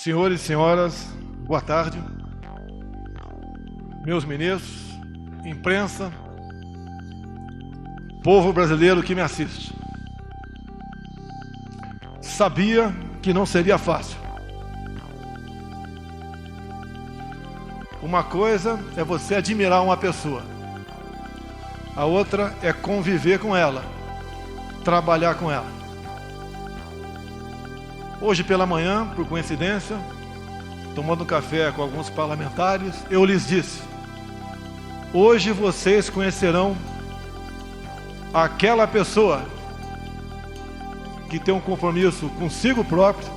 Senhores e senhoras, boa tarde. Meus ministros, imprensa, povo brasileiro que me assiste. Sabia que não seria fácil. Uma coisa é você admirar uma pessoa. A outra é conviver com ela, trabalhar com ela. Hoje pela manhã, por coincidência, tomando um café com alguns parlamentares, eu lhes disse: hoje vocês conhecerão aquela pessoa que tem um compromisso consigo próprio,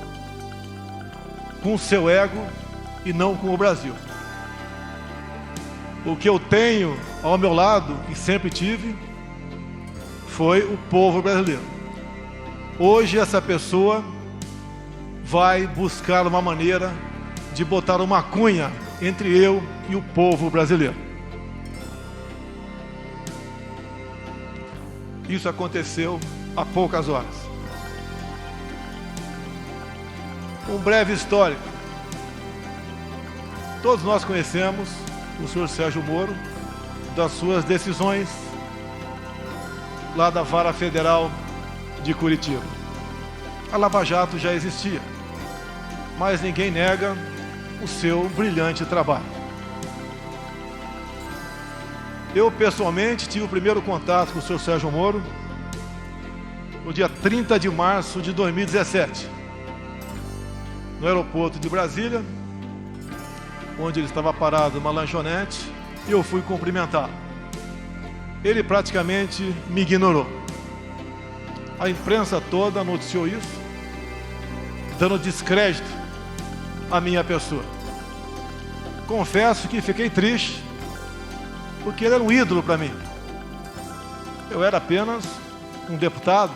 com o seu ego e não com o Brasil. O que eu tenho ao meu lado, e sempre tive, foi o povo brasileiro. Hoje essa pessoa vai buscar uma maneira de botar uma cunha entre eu e o povo brasileiro. Isso aconteceu há poucas horas. Um breve histórico. Todos nós conhecemos o senhor Sérgio Moro, das suas decisões lá da Vara Federal de Curitiba. A Lava Jato já existia, mas ninguém nega o seu brilhante trabalho. Eu, pessoalmente, tive o primeiro contato com o senhor Sérgio Moro no dia 30 de março de 2017, no aeroporto de Brasília, onde ele estava parado numa lanchonete, e eu fui cumprimentá-lo. Ele praticamente me ignorou. A imprensa toda noticiou isso, dando descrédito à minha pessoa. Confesso que fiquei triste, porque ele era um ídolo para mim. Eu era apenas um deputado,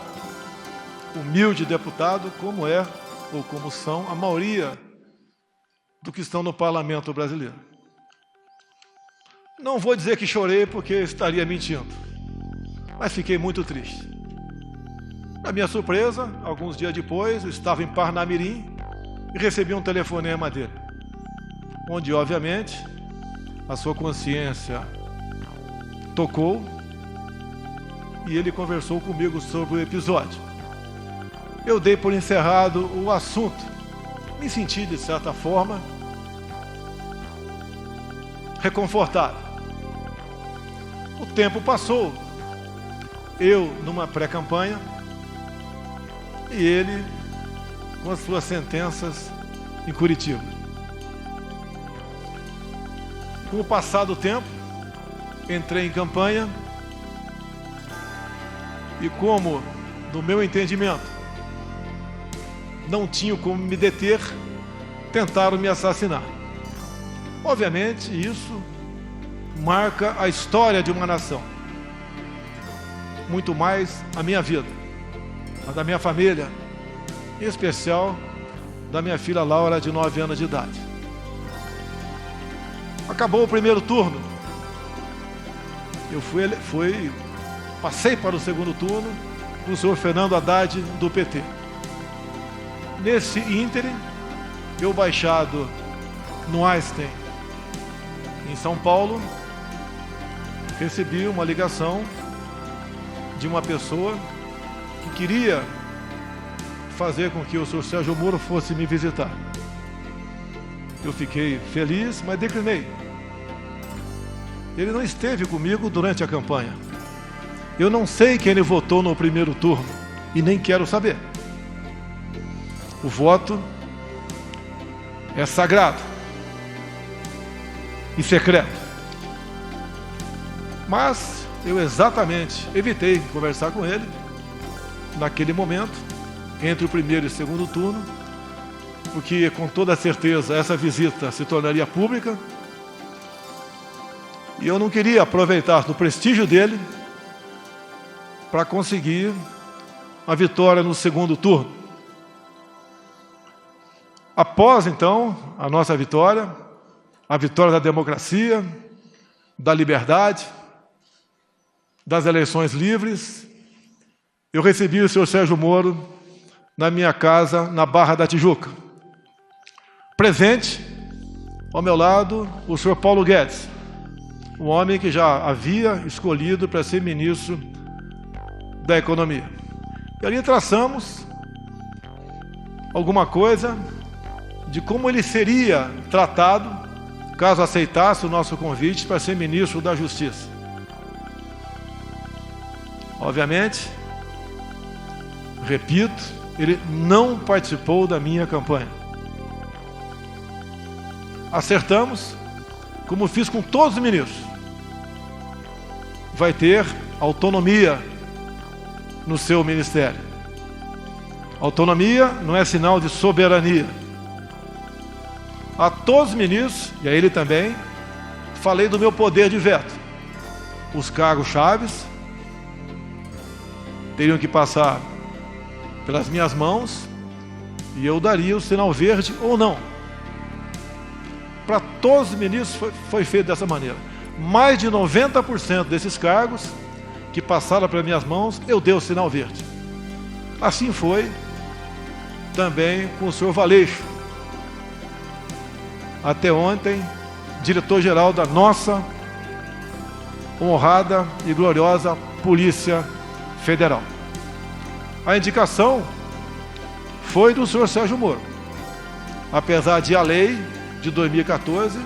humilde deputado, como é, ou como são, a maioria do que estão no parlamento brasileiro. Não vou dizer que chorei, porque estaria mentindo, mas fiquei muito triste. Na minha surpresa, alguns dias depois, eu estava em Parnamirim e recebi um telefonema dele, onde, obviamente, a sua consciência tocou e ele conversou comigo sobre o episódio. Eu dei por encerrado o assunto. Me senti, de certa forma, reconfortado. O tempo passou, eu numa pré-campanha e ele com as suas sentenças em Curitiba. Com o passar do tempo, entrei em campanha e, como, no meu entendimento, não tinham como me deter, tentaram me assassinar. Obviamente, isso marca a história de uma nação. Muito mais a minha vida, a da minha família, em especial da minha filha Laura, de 9 anos de idade. Acabou o primeiro turno. Eu passei para o segundo turno com o senhor Fernando Haddad, do PT. Nesse ínterim, eu, baixado no Einstein, em São Paulo, recebi uma ligação de uma pessoa que queria fazer com que o senhor Sérgio Moro fosse me visitar. Eu fiquei feliz, mas declinei. Ele não esteve comigo durante a campanha. Eu não sei quem ele votou no primeiro turno e nem quero saber. O voto é sagrado e secreto. Mas eu exatamente evitei conversar com ele naquele momento, entre o primeiro e o segundo turno, porque com toda certeza essa visita se tornaria pública e eu não queria aproveitar do prestígio dele para conseguir a vitória no segundo turno. Após, então, a nossa vitória, a vitória da democracia, da liberdade, das eleições livres, eu recebi o senhor Sérgio Moro na minha casa, na Barra da Tijuca, Presente, ao meu lado, o senhor Paulo Guedes, um homem que já havia escolhido para ser ministro da Economia. E ali traçamos alguma coisa de como ele seria tratado caso aceitasse o nosso convite para ser ministro da Justiça. Obviamente, repito, ele não participou da minha campanha. Acertamos, como fiz com todos os ministros, vai ter autonomia no seu ministério. Autonomia não é sinal de soberania. A todos os ministros, e a ele também, falei do meu poder de veto. Os cargos chaves teriam que passar pelas minhas mãos e eu daria o sinal verde ou não. Para todos os ministros foi feito dessa maneira. Mais de 90% desses cargos que passaram pelas minhas mãos, eu dei o sinal verde. Assim foi também com o senhor Valeixo, até ontem, diretor-geral da nossa honrada e gloriosa Polícia Federal. A indicação foi do senhor Sérgio Moro, apesar de a lei de 2014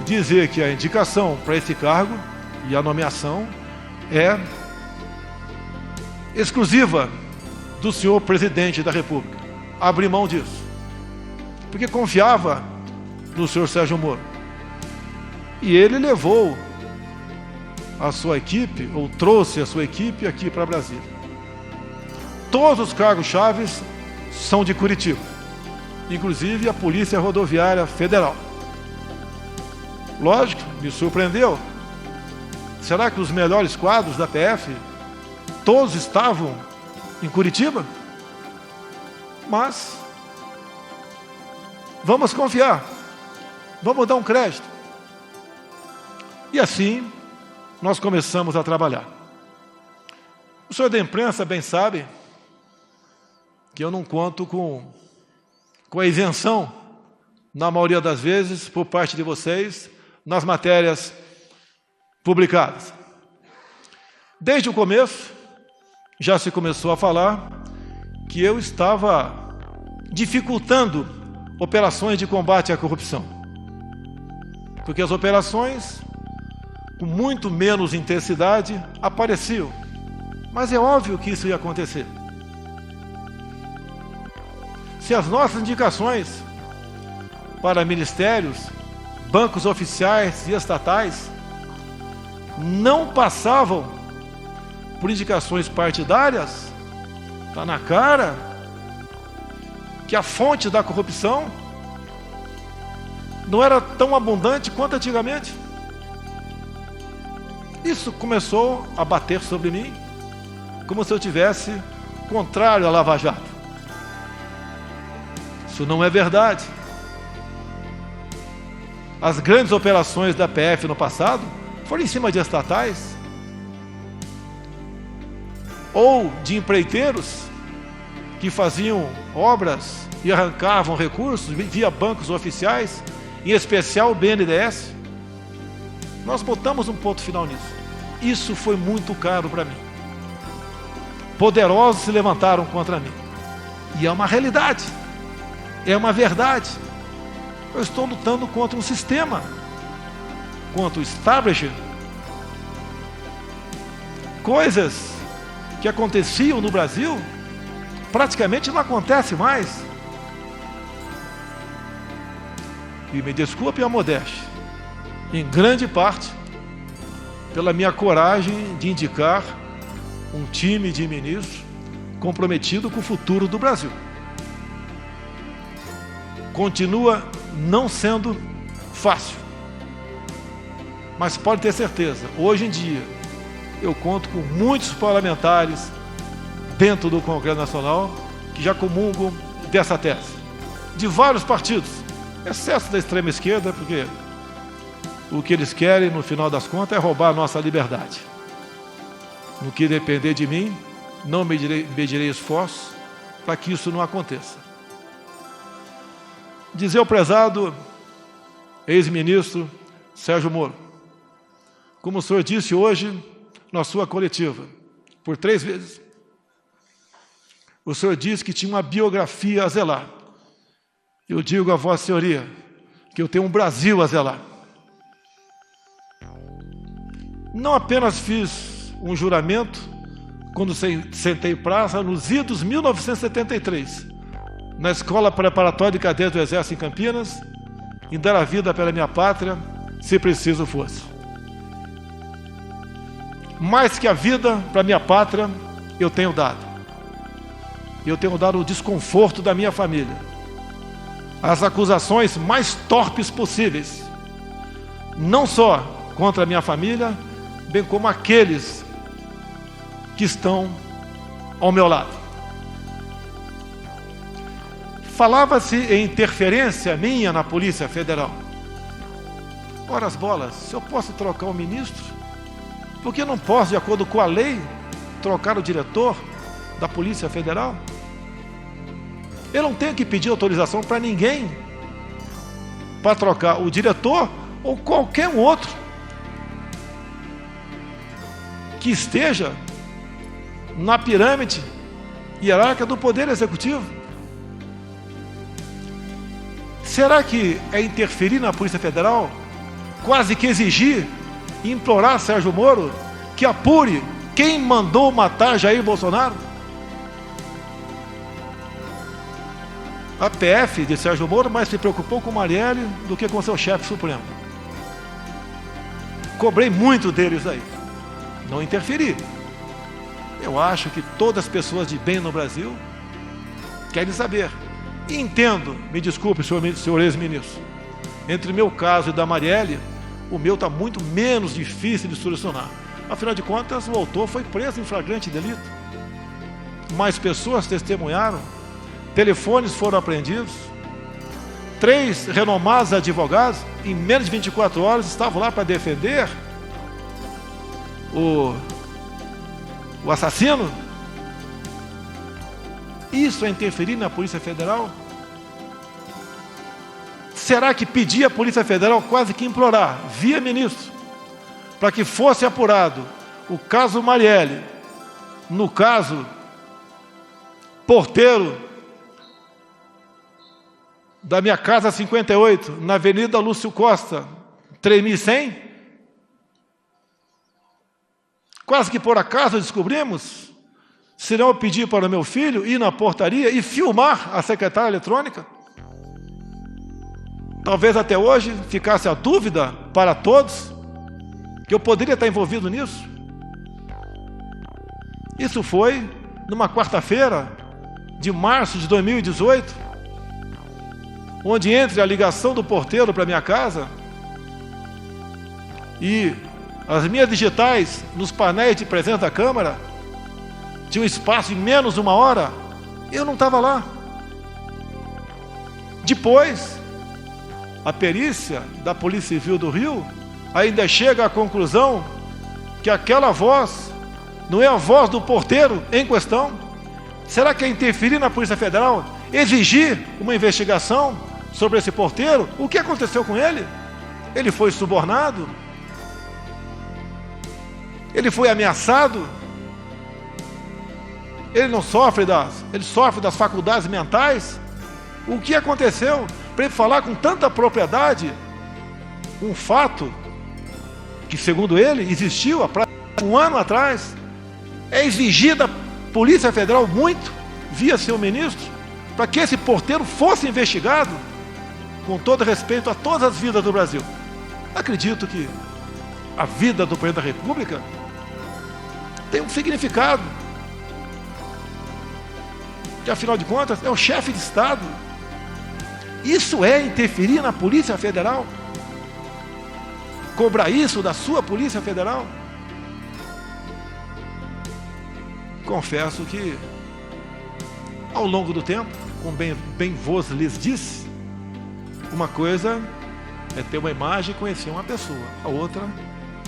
dizer que a indicação para esse cargo e a nomeação é exclusiva do senhor presidente da República. Abri mão disso, porque confiava no senhor Sérgio Moro. E ele levou a sua equipe, ou trouxe a sua equipe aqui para Brasília. Todos os cargos chaves são de Curitiba, inclusive a Polícia Rodoviária Federal. Lógico, me surpreendeu. Será que os melhores quadros da PF todos estavam em Curitiba? Mas vamos confiar, vamos dar um crédito. E assim nós começamos a trabalhar. O senhor da imprensa bem sabe que eu não conto com a isenção, na maioria das vezes, por parte de vocês, nas matérias publicadas. Desde o começo, já se começou a falar que eu estava dificultando operações de combate à corrupção. Porque as operações, com muito menos intensidade, apareciam. Mas é óbvio que isso ia acontecer. Se as nossas indicações para ministérios, bancos oficiais e estatais não passavam por indicações partidárias, está na cara que a fonte da corrupção não era tão abundante quanto antigamente. Isso começou a bater sobre mim como se eu tivesse contrário à Lava Jato. Isso não é verdade. As grandes operações da PF no passado foram em cima de estatais ou de empreiteiros que faziam obras e arrancavam recursos via bancos oficiais, em especial o BNDES. Nós botamos um ponto final nisso. Isso foi muito caro para mim. Poderosos se levantaram contra mim. E é uma realidade. É uma verdade. Eu estou lutando contra um sistema, contra o establishment. Coisas que aconteciam no Brasil praticamente não acontecem mais. E me desculpe a modéstia, em grande parte pela minha coragem de indicar um time de ministros comprometido com o futuro do Brasil. Continua não sendo fácil, mas pode ter certeza, hoje em dia eu conto com muitos parlamentares dentro do Congresso Nacional que já comungam dessa tese, de vários partidos, exceto da extrema esquerda, porque o que eles querem, no final das contas, é roubar a nossa liberdade. No que depender de mim, não medirei esforços para que isso não aconteça. dizer ao prezado ex-ministro Sérgio Moro, como o senhor disse hoje na sua coletiva, por 3 vezes, o senhor disse que tinha uma biografia a zelar. Eu digo a Vossa Senhoria que eu tenho um Brasil a zelar. Não apenas fiz um juramento quando sentei praça nos idos 1973, na Escola Preparatória de Cadetes do Exército em Campinas, em dar a vida pela minha pátria, se preciso fosse. Mais que a vida para minha pátria, eu tenho dado. Eu tenho dado o desconforto da minha família, as acusações mais torpes possíveis, não só contra a minha família, bem como aqueles que estão ao meu lado. Falava-se em interferência minha na Polícia Federal. Ora as bolas, se eu posso trocar o ministro, por que não posso, de acordo com a lei, trocar o diretor da Polícia Federal? Eu não tenho que pedir autorização para ninguém para trocar o diretor ou qualquer outro que esteja na pirâmide hierárquica do Poder Executivo. Será que é interferir na Polícia Federal, quase que exigir e implorar Sérgio Moro que apure quem mandou matar Jair Bolsonaro? A PF de Sérgio Moro mais se preocupou com Marielle do que com seu chefe supremo. Cobrei muito deles aí. Não interferi. Eu acho que todas as pessoas de bem no Brasil querem saber. E entendo, me desculpe, senhor ex-ministro, entre o meu caso e da Marielle, o meu está muito menos difícil de solucionar. Afinal de contas, o autor foi preso em flagrante delito. Mais pessoas testemunharam, telefones foram apreendidos, 3 renomados advogados, em menos de 24 horas, estavam lá para defender o assassino. Isso é interferir na Polícia Federal? Será que pedir à Polícia Federal, quase que implorar, via ministro, para que fosse apurado o caso Marielle, no caso porteiro da minha casa 58, na Avenida Lúcio Costa, 3100? Quase que por acaso descobrimos, se não eu pedir para o meu filho ir na portaria e filmar a secretária eletrônica. Talvez até hoje ficasse a dúvida para todos que eu poderia estar envolvido nisso. Isso foi numa quarta-feira de março de 2018, onde entre a ligação do porteiro para minha casa e as minhas digitais nos painéis de presença da Câmara, tinha um espaço em menos de 1 hora, eu não estava lá. Depois, a perícia da Polícia Civil do Rio ainda chega à conclusão que aquela voz não é a voz do porteiro em questão. Será que é interferir na Polícia Federal, exigir uma investigação sobre esse porteiro? O que aconteceu com ele? Ele foi subornado? Ele foi ameaçado? Ele não sofre ele sofre das faculdades mentais? O que aconteceu? Para ele falar com tanta propriedade um fato que, segundo ele, existiu há praticamente 1 ano atrás. É exigir da Polícia Federal muito, via seu ministro, para que esse porteiro fosse investigado, com todo respeito a todas as vidas do Brasil. Acredito que a vida do Presidente da República tem um significado, que afinal de contas é o chefe de Estado. Isso é interferir na Polícia Federal? Cobrar isso da sua Polícia Federal? Confesso que, ao longo do tempo, como bem vos lhes disse, uma coisa é ter uma imagem e conhecer uma pessoa, a outra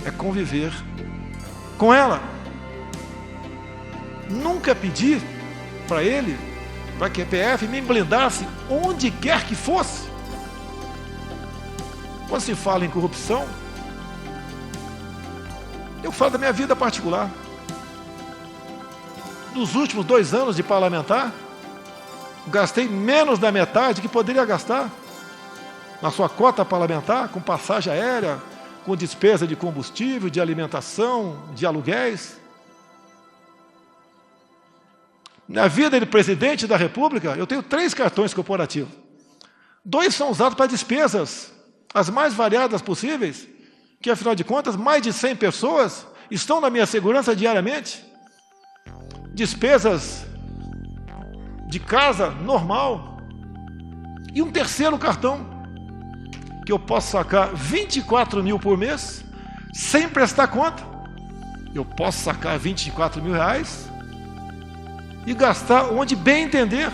é conviver com ela. Nunca pedi para ele, para que a PF me blindasse onde quer que fosse. quando se fala em corrupção, eu falo da minha vida particular. Nos últimos 2 anos de parlamentar, gastei menos da metade que poderia gastar na sua cota parlamentar, com passagem aérea, com despesa de combustível, de alimentação, de aluguéis. Na vida de presidente da República, eu tenho 3 cartões corporativos. 2 são usados para despesas, as mais variadas possíveis, que afinal de contas, mais de 100 pessoas estão na minha segurança diariamente. Despesas de casa normal. E um terceiro cartão, que eu posso sacar 24 mil por mês, sem prestar conta. Eu posso sacar 24 mil reais e gastar onde bem entender,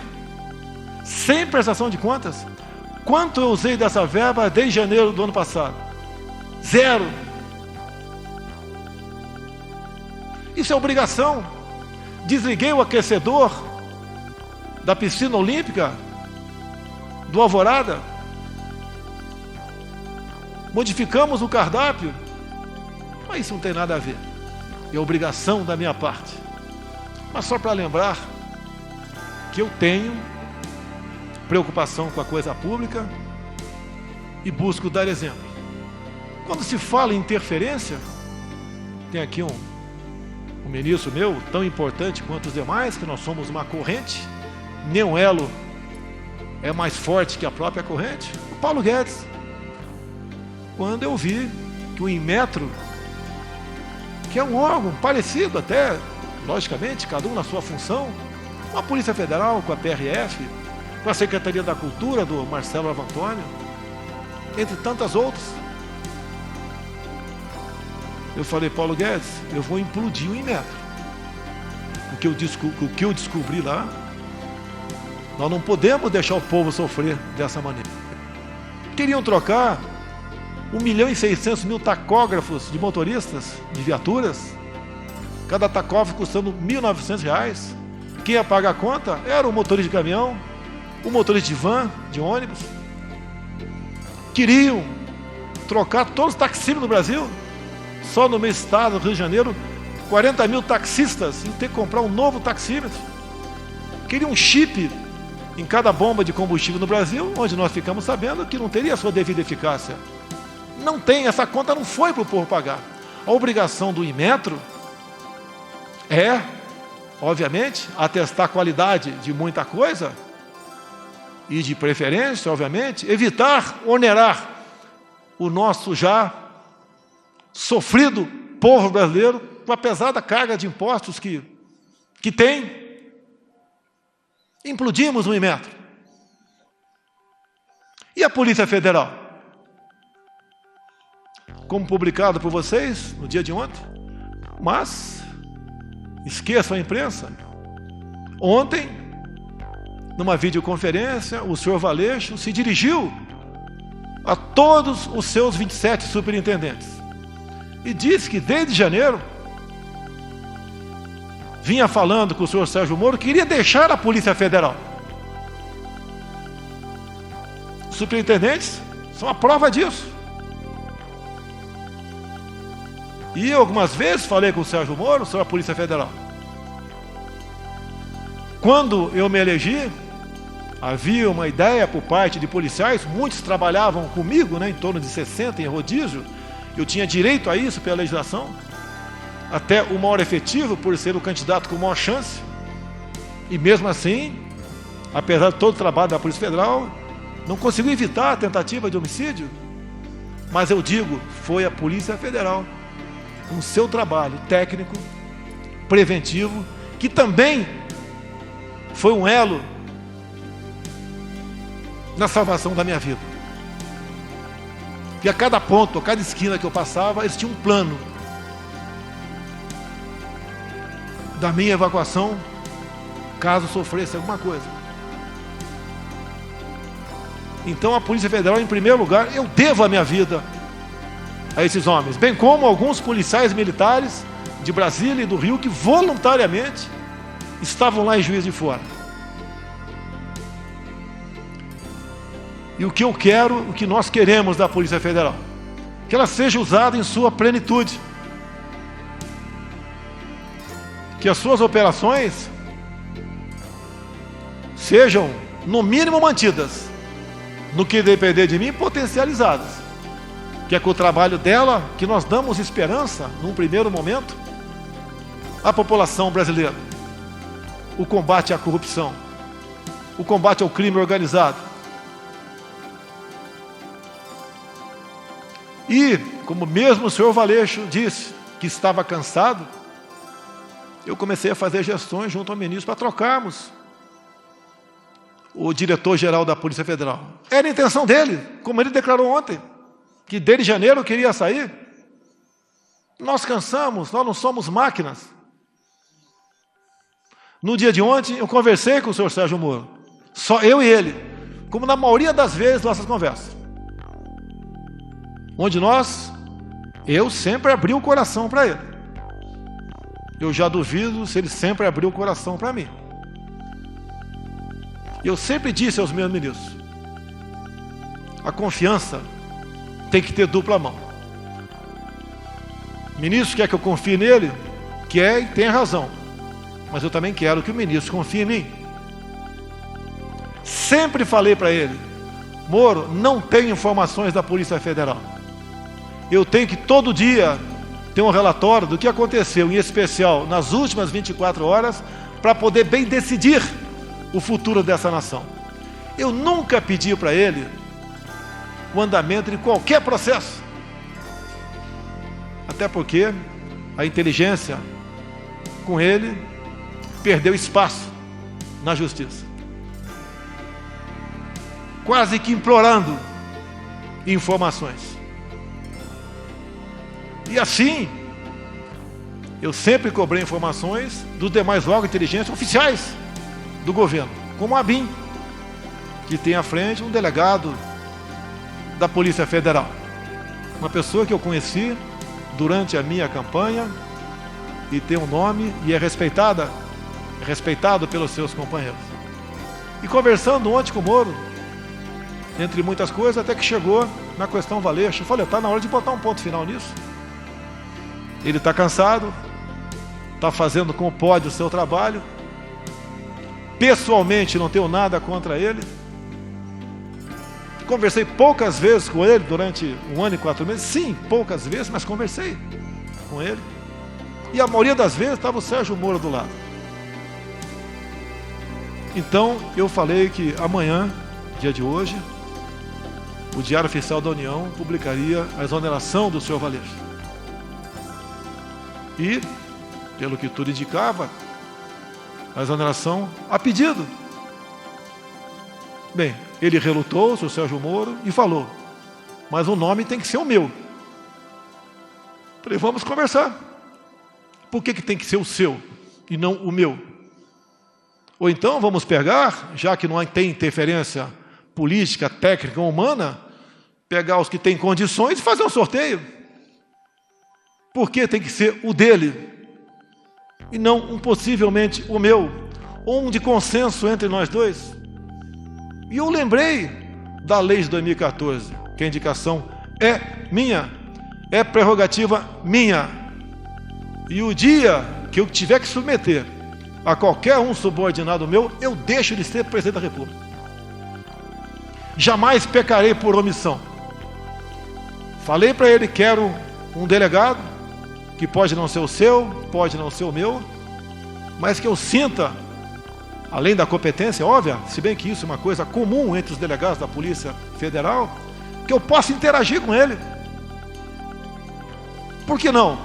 sem prestação de contas. Quanto eu usei dessa verba desde janeiro do ano passado? 0. Isso é obrigação. Desliguei o aquecedor da piscina olímpica do Alvorada. Modificamos o cardápio. Mas isso não tem nada a ver. É obrigação da minha parte. Mas só para lembrar que eu tenho preocupação com a coisa pública e busco dar exemplo. Quando se fala em interferência, tem aqui um ministro meu, tão importante quanto os demais, que nós somos uma corrente, nenhum elo é mais forte que a própria corrente, o Paulo Guedes. Quando eu vi que o Inmetro, que é um órgão parecido até, logicamente, cada um na sua função, com a Polícia Federal, com a PRF, com a Secretaria da Cultura do Marcelo Avantônio, entre tantas outras, eu falei, Paulo Guedes, eu vou implodir o Inmetro. O que eu descobri lá, nós não podemos deixar o povo sofrer dessa maneira. Queriam trocar 1.600.000 tacógrafos de motoristas, de viaturas, cada tacógrafo custando R$ 1.900. Quem ia pagar a conta era o motorista de caminhão, o motorista de van, de ônibus. Queriam trocar todos os taxímetros no Brasil. Só no meu estado, Rio de Janeiro, 40 mil taxistas iam ter que comprar um novo taxímetro. Queriam um chip em cada bomba de combustível no Brasil, onde nós ficamos sabendo que não teria a sua devida eficácia. Não tem, essa conta não foi para o povo pagar. A obrigação do Inmetro é, obviamente, atestar a qualidade de muita coisa e, de preferência, obviamente, evitar onerar o nosso já sofrido povo brasileiro com a pesada carga de impostos que tem. Implodimos o Inmetro. E a Polícia Federal? Como publicado por vocês no dia de ontem, mas esqueçam a imprensa. Ontem, numa videoconferência, o senhor Valeixo se dirigiu a todos os seus 27 superintendentes e disse que desde janeiro vinha falando com o senhor Sérgio Moro que queria deixar a Polícia Federal. Os superintendentes são a prova disso. E eu algumas vezes falei com o Sérgio Moro sobre a Polícia Federal. Quando eu me elegi, havia uma ideia por parte de policiais, muitos trabalhavam comigo, em torno de 60 em rodízio. Eu tinha direito a isso pela legislação, até o maior efetivo, por ser o candidato com maior chance. E mesmo assim, apesar de todo o trabalho da Polícia Federal, não conseguiu evitar a tentativa de homicídio. Mas eu digo, foi a Polícia Federal, com seu trabalho técnico, preventivo, que também foi um elo na salvação da minha vida. E a cada ponto, a cada esquina que eu passava, eles tinham um plano da minha evacuação, caso sofresse alguma coisa. Então a Polícia Federal, em primeiro lugar, eu devo a minha vida a esses homens, bem como alguns policiais militares de Brasília e do Rio que voluntariamente estavam lá em Juiz de Fora. e o que eu quero, o que nós queremos da Polícia Federal. Que ela seja usada em sua plenitude. Que as suas operações sejam, no mínimo, mantidas. No que depender de mim, potencializadas. Que é com o trabalho dela que nós damos esperança, num primeiro momento, à população brasileira. O combate à corrupção. O combate ao crime organizado. E, como mesmo o senhor Valeixo disse que estava cansado, eu comecei a fazer gestões junto ao ministro para trocarmos o diretor-geral da Polícia Federal. Era a intenção dele, como ele declarou ontem, que desde janeiro queria sair. Nós cansamos, nós não somos máquinas. No dia de ontem, eu conversei com o senhor Sérgio Moro, só eu e ele, como na maioria das vezes nossas conversas. Onde eu sempre abri o coração para ele. Eu já duvido se ele sempre abriu o coração para mim. Eu sempre disse aos meus ministros, a confiança tem que ter dupla mão. O ministro quer que eu confie nele, quer e tem razão. Mas eu também quero que o ministro confie em mim. Sempre falei para ele, Moro, não tenho informações da Polícia Federal. Eu tenho que todo dia ter um relatório do que aconteceu, em especial nas últimas 24 horas, para poder bem decidir o futuro dessa nação. Eu nunca pedi para ele o andamento de qualquer processo. Até porque a inteligência, com ele, perdeu espaço na justiça. Quase que implorando informações. E assim, eu sempre cobrei informações dos demais órgãos de inteligência oficiais do governo, como a ABIN, que tem à frente um delegado da Polícia Federal. Uma pessoa que eu conheci durante a minha campanha e tem um nome e é respeitado pelos seus companheiros. E conversando ontem com o Moro, entre muitas coisas, até que chegou na questão Valeixo. Eu falei, está na hora de botar um ponto final nisso. Ele está cansado, está fazendo como pode o seu trabalho. Pessoalmente não tenho nada contra ele. Conversei poucas vezes com ele durante 1 ano e 4 meses. Sim, poucas vezes, mas conversei com ele. E a maioria das vezes estava o Sérgio Moro do lado. Então eu falei que amanhã, dia de hoje, o Diário Oficial da União publicaria a exoneração do senhor Valeixo. E, pelo que tudo indicava, a exoneração a pedido. Bem, ele relutou, o senhor Sérgio Moro, e falou, mas o nome tem que ser o meu. Falei, vamos conversar. Por que tem que ser o seu e não o meu? Ou então vamos pegar, já que não tem interferência política, técnica ou humana, pegar os que têm condições e fazer um sorteio. Por que tem que ser o dele e não possivelmente o meu, ou um de consenso entre nós dois? E eu lembrei da lei de 2014, que a indicação é minha, é prerrogativa minha. E o dia que eu tiver que submeter a qualquer um subordinado meu, eu deixo de ser presidente da República. Jamais pecarei por omissão. Falei para ele, quero um delegado, que pode não ser o seu, pode não ser o meu, mas que eu sinta, além da competência óbvia, se bem que isso é uma coisa comum entre os delegados da Polícia Federal, que eu possa interagir com ele. Por que não?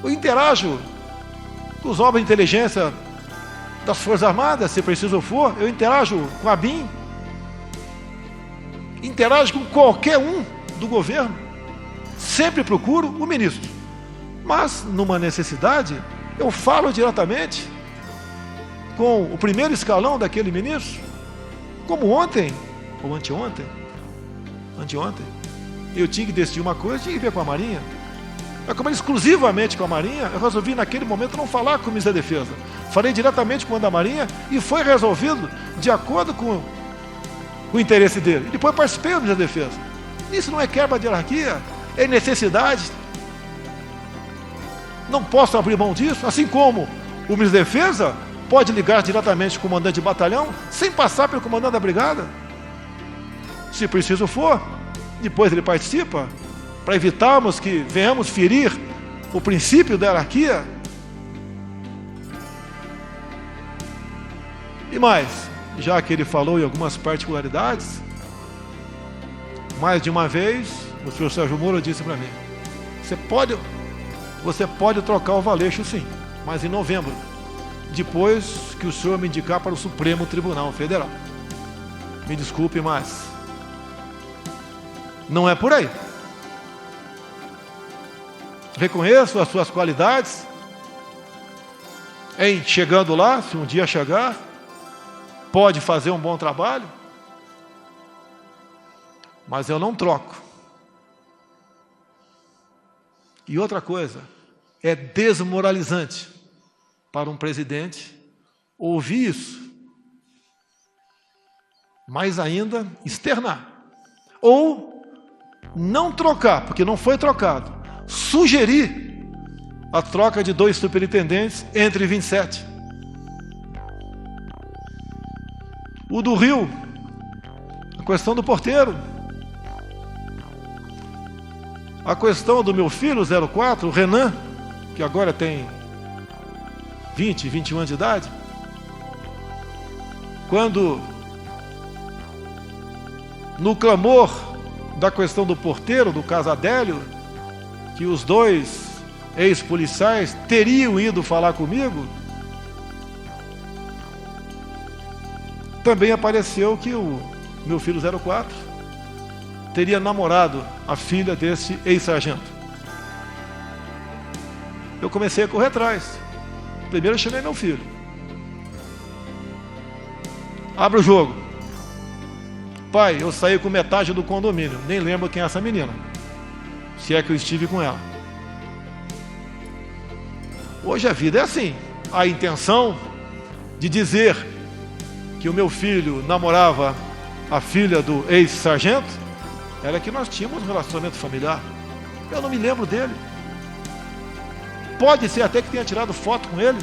Eu interajo com os órgãos de inteligência das Forças Armadas, se preciso for, eu interajo com a ABIN, interajo com qualquer um do governo, sempre procuro o ministro. Mas, numa necessidade, eu falo diretamente com o primeiro escalão daquele ministro, como ontem, ou anteontem, eu tinha que decidir uma coisa, tinha que ver com a Marinha. Mas como exclusivamente com a Marinha, eu resolvi naquele momento não falar com o ministro da Defesa. Falei diretamente com o da Marinha e foi resolvido de acordo com o interesse dele. E depois participei da Ministério da Defesa. Isso não é quebra de hierarquia, é necessidade. Não posso abrir mão disso, assim como o Ministério da Defesa pode ligar diretamente com o comandante de batalhão, sem passar pelo comandante da brigada. Se preciso for, depois ele participa, para evitarmos que venhamos ferir o princípio da hierarquia. E mais, já que ele falou em algumas particularidades, mais de uma vez, o senhor Sérgio Moro disse para mim, você pode trocar o Valeixo sim, mas em novembro, depois que o senhor me indicar para o Supremo Tribunal Federal. Me desculpe, mas não é por aí. Reconheço as suas qualidades em chegando lá, se um dia chegar, pode fazer um bom trabalho, mas eu não troco. E outra coisa, é desmoralizante para um presidente ouvir isso, mais ainda externar, ou não trocar, porque não foi trocado, sugerir a troca de 2 superintendentes entre 27. O do Rio, a questão do porteiro, a questão do meu filho 04, o Renan, que agora tem 20, 21 anos de idade, quando no clamor da questão do porteiro, do caso Adélio, que os 2 ex-policiais teriam ido falar comigo, também apareceu que o meu filho 04 teria namorado a filha desse ex-sargento. Eu comecei a correr atrás. Primeiro eu chamei meu filho. Abre o jogo. Pai, eu saí com metade do condomínio. Nem lembro quem é essa menina. Se é que eu estive com ela. Hoje a vida é assim. A intenção de dizer que o meu filho namorava a filha do ex-sargento era que nós tínhamos um relacionamento familiar. Eu não me lembro dele. Pode ser até que tenha tirado foto com ele.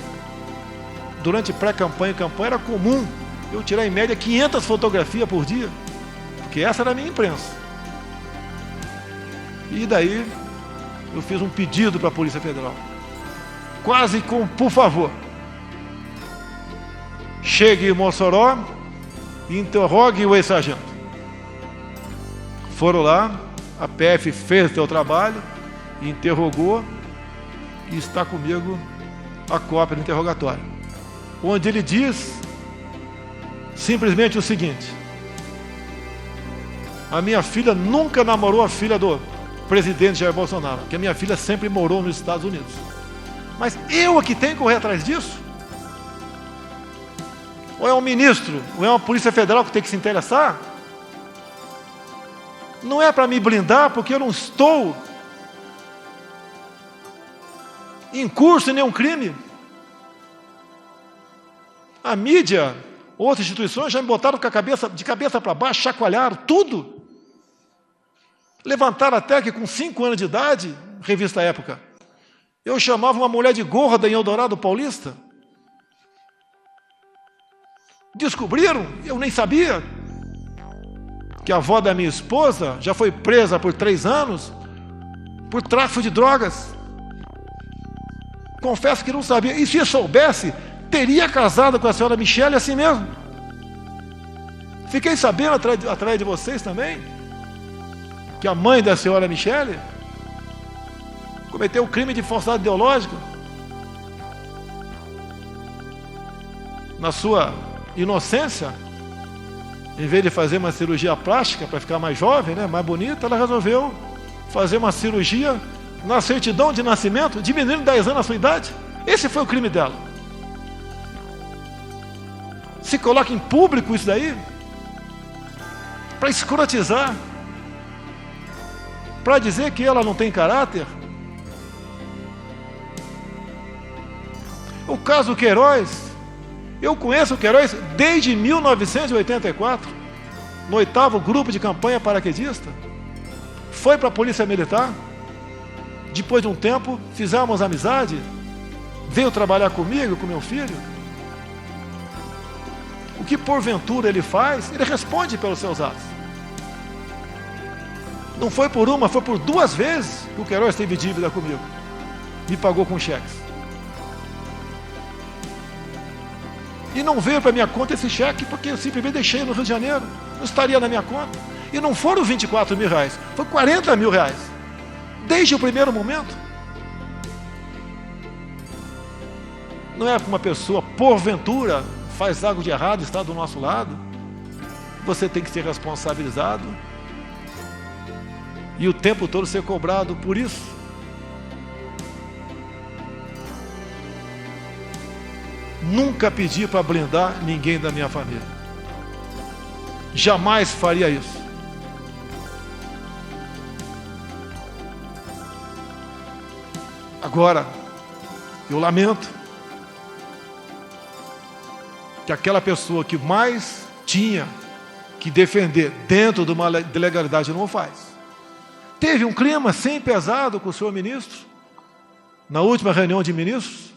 Durante pré-campanha e campanha era comum eu tirar em média 500 fotografias por dia, porque essa era a minha imprensa. E daí eu fiz um pedido para a Polícia Federal, quase com por favor, chegue em Mossoró e interrogue o ex-sargento. Foram lá, a PF fez o seu trabalho, interrogou, e está comigo a cópia do interrogatório, onde ele diz simplesmente o seguinte: a minha filha nunca namorou a filha do presidente Jair Bolsonaro, porque a minha filha sempre morou nos Estados Unidos. Mas eu é que tenho que correr atrás disso? Ou é um ministro, ou é uma Polícia Federal que tem que se interessar? Não é para me blindar, porque eu não estou em curso em nenhum crime. A mídia, outras instituições já me botaram de cabeça para baixo, chacoalharam tudo. Levantaram até que com 5 anos de idade, revista Época, eu chamava uma mulher de gorda em Eldorado Paulista. Descobriram, eu nem sabia, que a avó da minha esposa já foi presa por 3 anos por tráfico de drogas. Confesso que não sabia. E se eu soubesse, teria casado com a senhora Michele assim mesmo. Fiquei sabendo atrás de vocês também que a mãe da senhora Michele cometeu o crime de falsidade ideológica na sua inocência. Em vez de fazer uma cirurgia plástica para ficar mais jovem, né, mais bonita, ela resolveu fazer uma cirurgia na certidão de nascimento, diminuindo 10 anos a sua idade. Esse foi o crime dela. Se coloca em público isso daí para escrotizar, para dizer que ela não tem caráter. O caso Queiroz, eu conheço o Queiroz desde 1984. no 8º grupo de campanha paraquedista, foi para a Polícia Militar, depois de um tempo, fizemos amizade, veio trabalhar comigo, com meu filho. O que porventura ele faz, ele responde pelos seus atos. Não foi por uma, foi por 2 vezes que o Queiroz teve dívida comigo. Me pagou com cheques. E não veio para minha conta esse cheque, porque eu simplesmente deixei no Rio de Janeiro. Não estaria na minha conta. E não foram 24 mil reais, foi 40 mil reais. Desde o primeiro momento. Não é que uma pessoa, porventura, faz algo de errado e está do nosso lado. Você tem que ser responsabilizado. E o tempo todo ser cobrado por isso. Nunca pedi para blindar ninguém da minha família. Jamais faria isso. Agora, eu lamento que aquela pessoa que mais tinha que defender dentro de uma legalidade não o faz. Teve um clima sim pesado com o senhor ministro, na última reunião de ministros,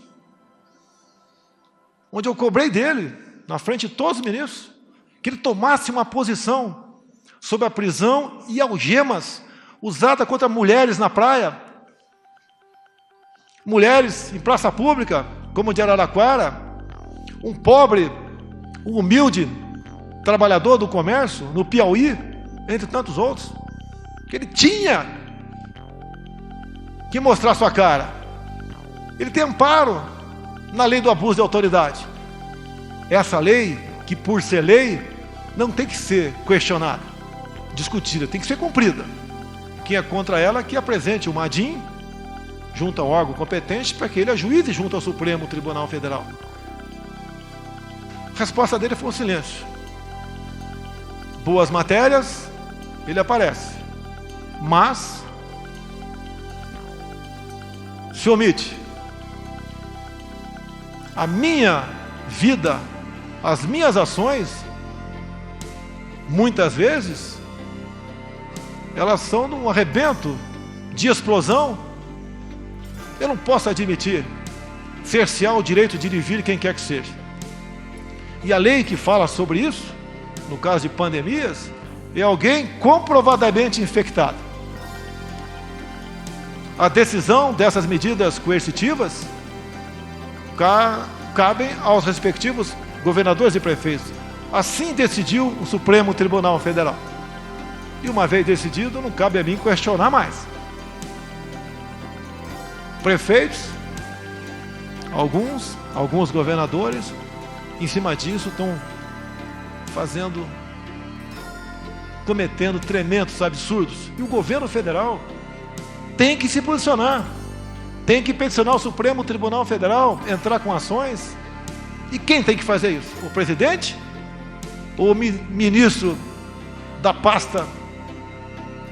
onde eu cobrei dele, na frente de todos os ministros, que ele tomasse uma posição sobre a prisão e algemas usada contra mulheres na praia, mulheres em praça pública, como de Araraquara, um pobre, um humilde trabalhador do comércio, no Piauí, entre tantos outros, que ele tinha que mostrar sua cara. Ele tem amparo na lei do abuso de autoridade. Essa lei, que por ser lei, não tem que ser questionada, discutida, tem que ser cumprida. Quem é contra ela, que apresente uma ADIM junto ao órgão competente para que ele ajuize junto ao Supremo Tribunal Federal. A resposta dele foi um silêncio. Boas matérias, ele aparece, mas se omite. A minha vida, as minhas ações, muitas vezes, elas são num arrebento de explosão. Eu não posso admitir cercear o direito de ir e vir quem quer que seja. E a lei que fala sobre isso, no caso de pandemias, é alguém comprovadamente infectado. A decisão dessas medidas coercitivas cabem aos respectivos governadores e prefeitos. Assim decidiu o Supremo Tribunal Federal. E uma vez decidido, não cabe a mim questionar mais. Prefeitos, alguns governadores, em cima disso estão cometendo tremendos absurdos. E o governo federal tem que se posicionar, tem que peticionar o Supremo Tribunal Federal, entrar com ações. E quem tem que fazer isso? O presidente? Ou o ministro da pasta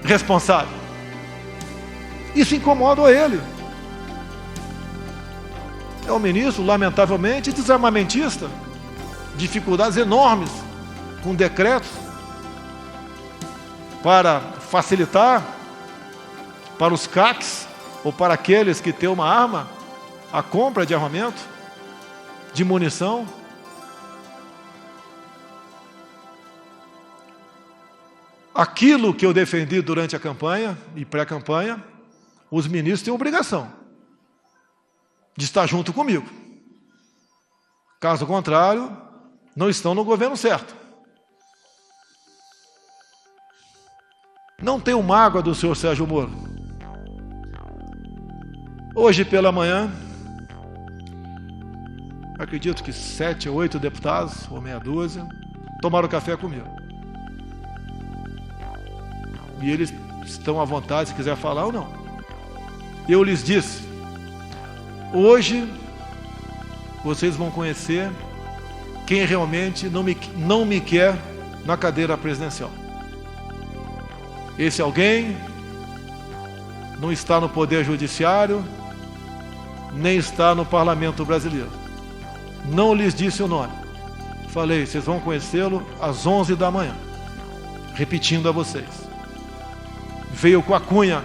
responsável? Isso incomoda ele. É um ministro, lamentavelmente, desarmamentista, dificuldades enormes com decretos para facilitar para os CACs ou para aqueles que têm uma arma a compra de armamento, de munição. Aquilo que eu defendi durante a campanha e pré-campanha, os ministros têm obrigação de estar junto comigo. Caso contrário, não estão no governo certo. Não tenho mágoa do senhor Sérgio Moro. Hoje pela manhã, acredito que 7 ou 8 deputados, ou meia dúzia, tomaram café comigo. E eles estão à vontade, se quiser falar ou não. Eu lhes disse, hoje vocês vão conhecer quem realmente não me quer na cadeira presidencial. Esse alguém não está no Poder Judiciário, nem está no Parlamento Brasileiro. Não lhes disse o nome. Falei, vocês vão conhecê-lo às 11 da manhã. repetindo a vocês. Veio com a cunha.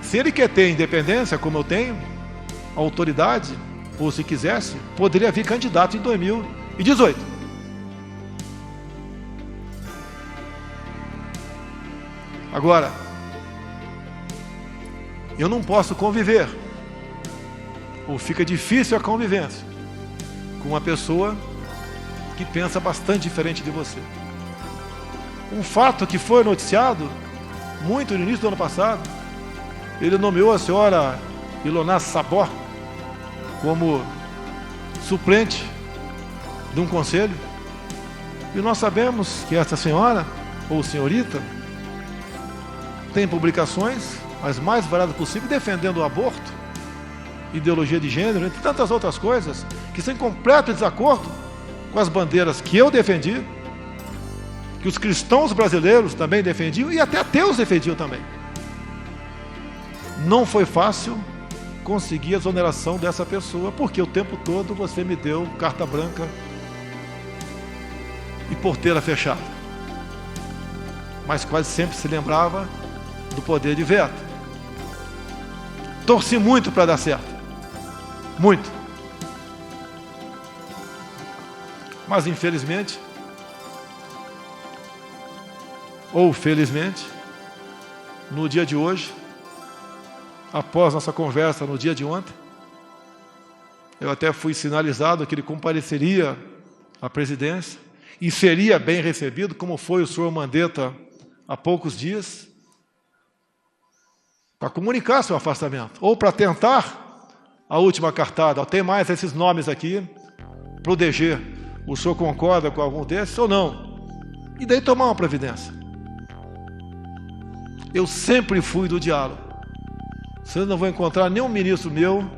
Se ele quer ter independência, como eu tenho, autoridade, ou se quisesse, poderia vir candidato em 2018. Agora, eu não posso conviver, ou fica difícil a convivência, com uma pessoa que pensa bastante diferente de você. Um fato que foi noticiado muito no início do ano passado, ele nomeou a senhora Ilona Sabó como suplente de um conselho, e nós sabemos que essa senhora, ou senhorita, tem publicações as mais variadas possíveis defendendo o aborto, ideologia de gênero, entre tantas outras coisas que são em completo desacordo com as bandeiras que eu defendi, que os cristãos brasileiros também defendiam e até ateus defendiam também. Não foi fácil conseguir a exoneração dessa pessoa, porque o tempo todo você me deu carta branca e porteira fechada. Mas quase sempre se lembrava do poder de veto. Torci muito para dar certo. Muito. Mas infelizmente, ou felizmente, no dia de hoje, após nossa conversa no dia de ontem, eu até fui sinalizado que ele compareceria à presidência e seria bem recebido, como foi o senhor Mandetta há poucos dias, para comunicar seu afastamento, ou para tentar a última cartada. Tem mais esses nomes aqui para o DG. O senhor concorda com algum desses ou não? E daí tomar uma providência. Eu sempre fui do diálogo. Vocês não vão encontrar nenhum ministro meu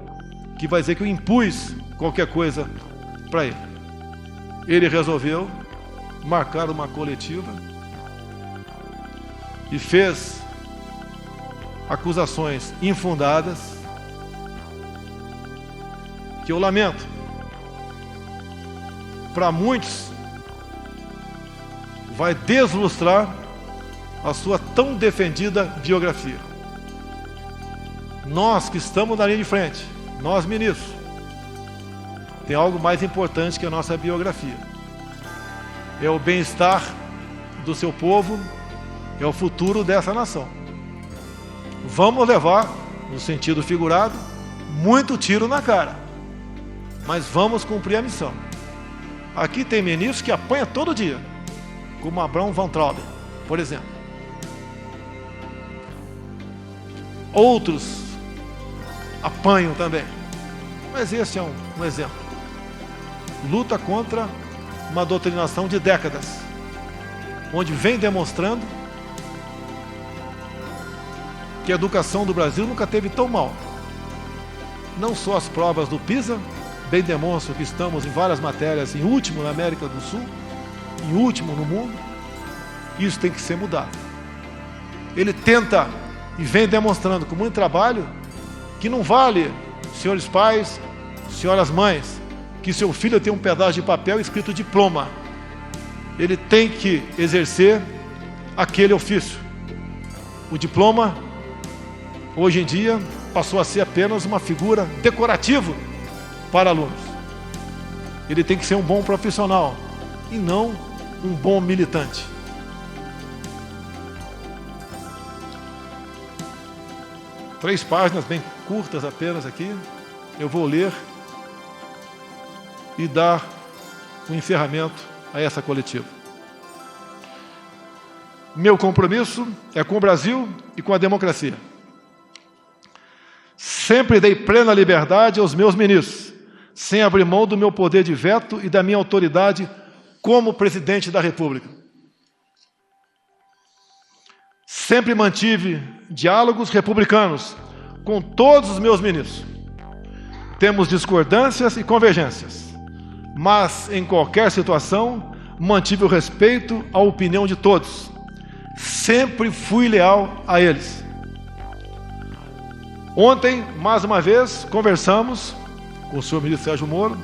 que vai dizer que eu impus qualquer coisa para ele. Ele resolveu marcar uma coletiva e fez acusações infundadas que eu lamento. Para muitos, vai deslustrar a sua tão defendida biografia. Nós que estamos na linha de frente, nós ministros, tem algo mais importante que a nossa biografia. É o bem-estar do seu povo, é o futuro dessa nação. Vamos levar, no sentido figurado, muito tiro na cara, mas vamos cumprir a missão. Aqui tem ministros que apanham todo dia, como Abraham Van Trauben, por exemplo. Outros apanham também, mas esse é um exemplo. Luta contra uma doutrinação de décadas, onde vem demonstrando que a educação do Brasil nunca teve tão mal. Não só as provas do PISA bem demonstram que estamos em várias matérias em último na América do Sul, em último no mundo. Isso tem que ser mudado. Ele tenta e vem demonstrando com muito trabalho que não vale, senhores pais, senhoras mães, que seu filho tem um pedaço de papel escrito diploma. Ele tem que exercer aquele ofício. O diploma, hoje em dia, passou a ser apenas uma figura decorativa para alunos. Ele tem que ser um bom profissional e não um bom militante. Três páginas bem curtas apenas aqui. Eu vou ler e dar um encerramento a essa coletiva. Meu compromisso é com o Brasil e com a democracia. Sempre dei plena liberdade aos meus ministros, sem abrir mão do meu poder de veto e da minha autoridade como presidente da República. Sempre mantive diálogos republicanos com todos os meus ministros. Temos discordâncias e convergências, mas em qualquer situação mantive o respeito à opinião de todos. Sempre fui leal a eles. Ontem, mais uma vez, conversamos com o senhor ministro Sérgio Moro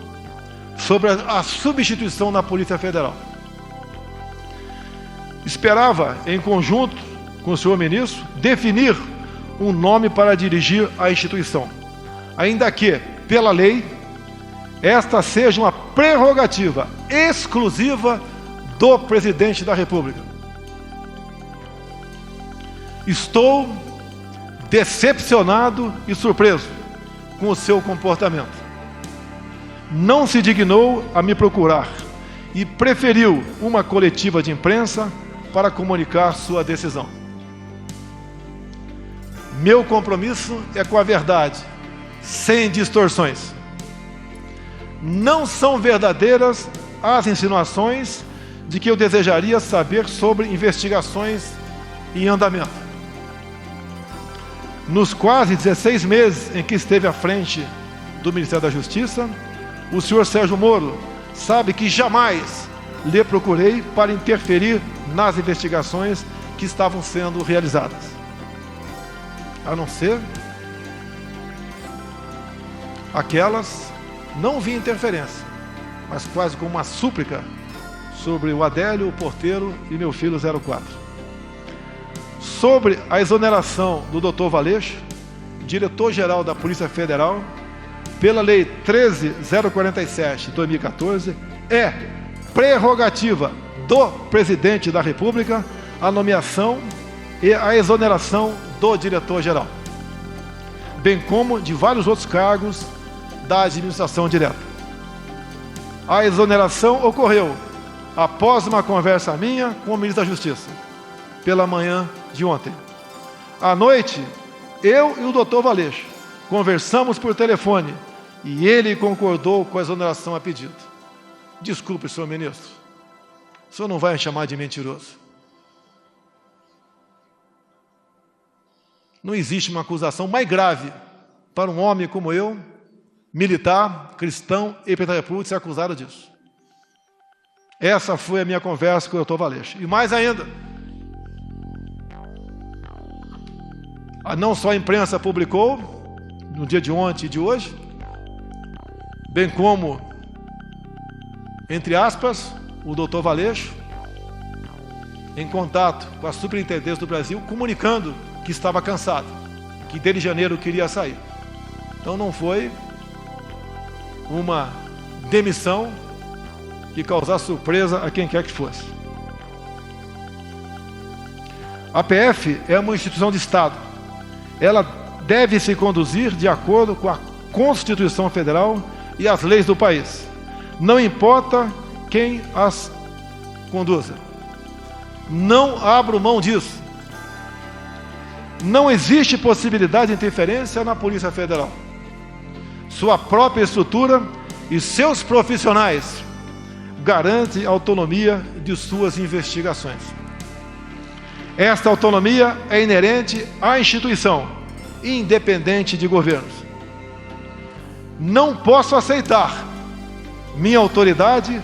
sobre a substituição na Polícia Federal. Esperava, em conjunto com o senhor ministro, definir um nome para dirigir a instituição, ainda que, pela lei, esta seja uma prerrogativa exclusiva do presidente da República. Estou decepcionado e surpreso com o seu comportamento. Não se dignou a me procurar e preferiu uma coletiva de imprensa para comunicar sua decisão. Meu compromisso é com a verdade, sem distorções. Não são verdadeiras as insinuações de que eu desejaria saber sobre investigações em andamento. Nos quase 16 meses em que esteve à frente do Ministério da Justiça, o senhor Sérgio Moro sabe que jamais lhe procurei para interferir nas investigações que estavam sendo realizadas. A não ser aquelas, não vi interferência, mas quase como uma súplica sobre o Adélio, o porteiro e meu filho 04. Sobre a exoneração do Dr. Valeixo, diretor-geral da Polícia Federal, pela Lei 13.047 de 2014, é prerrogativa do Presidente da República a nomeação e a exoneração do diretor-geral, bem como de vários outros cargos da administração direta. A exoneração ocorreu após uma conversa minha com o ministro da Justiça, pela manhã de ontem. À noite, eu e o doutor Valeixo conversamos por telefone e ele concordou com a exoneração a pedido. Desculpe, senhor ministro, o senhor não vai me chamar de mentiroso. Não existe uma acusação mais grave para um homem como eu, militar, cristão e presidente da República, ser acusado disso. Essa foi a minha conversa com o doutor Valeixo. E mais ainda, não só a imprensa publicou, no dia de ontem e de hoje, bem como, entre aspas, o doutor Valeixo, em contato com a Superintendência do Brasil, comunicando que estava cansado, que desde janeiro queria sair. Então não foi uma demissão que causasse surpresa a quem quer que fosse. A PF é uma instituição de Estado. Ela deve se conduzir de acordo com a Constituição Federal e as leis do país. Não importa quem as conduza. Não abro mão disso. Não existe possibilidade de interferência na Polícia Federal. Sua própria estrutura e seus profissionais garantem a autonomia de suas investigações. Esta autonomia é inerente à instituição, independente de governos. Não posso aceitar minha autoridade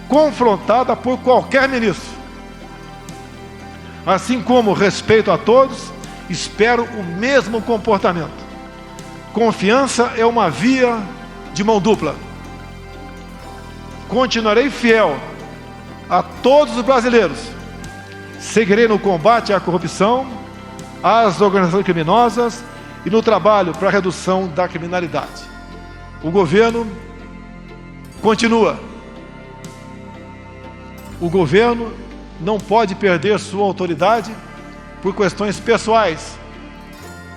confrontada por qualquer ministro. Assim como respeito a todos, espero o mesmo comportamento. Confiança é uma via de mão dupla. Continuarei fiel a todos os brasileiros. Seguirei no combate à corrupção, às organizações criminosas e no trabalho para a redução da criminalidade. O governo continua. O governo não pode perder sua autoridade por questões pessoais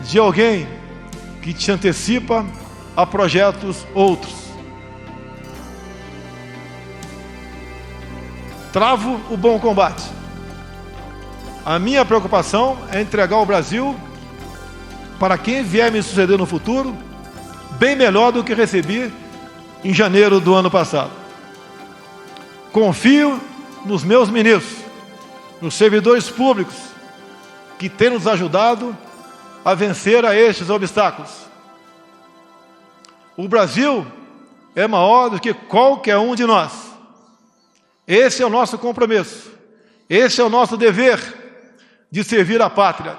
de alguém que te antecipa a projetos outros. Travo o bom combate. A minha preocupação é entregar o Brasil para quem vier me suceder no futuro bem melhor do que recebi em janeiro do ano passado. Confio nos meus ministros, nos servidores públicos que têm nos ajudado a vencer a estes obstáculos. O Brasil é maior do que qualquer um de nós. Esse é o nosso compromisso. Esse é o nosso dever de servir a pátria.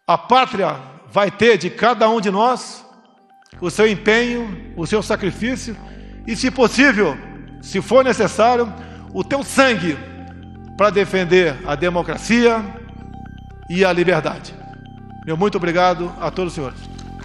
A pátria vai ter de cada um de nós o seu empenho, o seu sacrifício e, se possível, se for necessário, o teu sangue para defender a democracia e a liberdade. Meu muito obrigado a todos os senhores.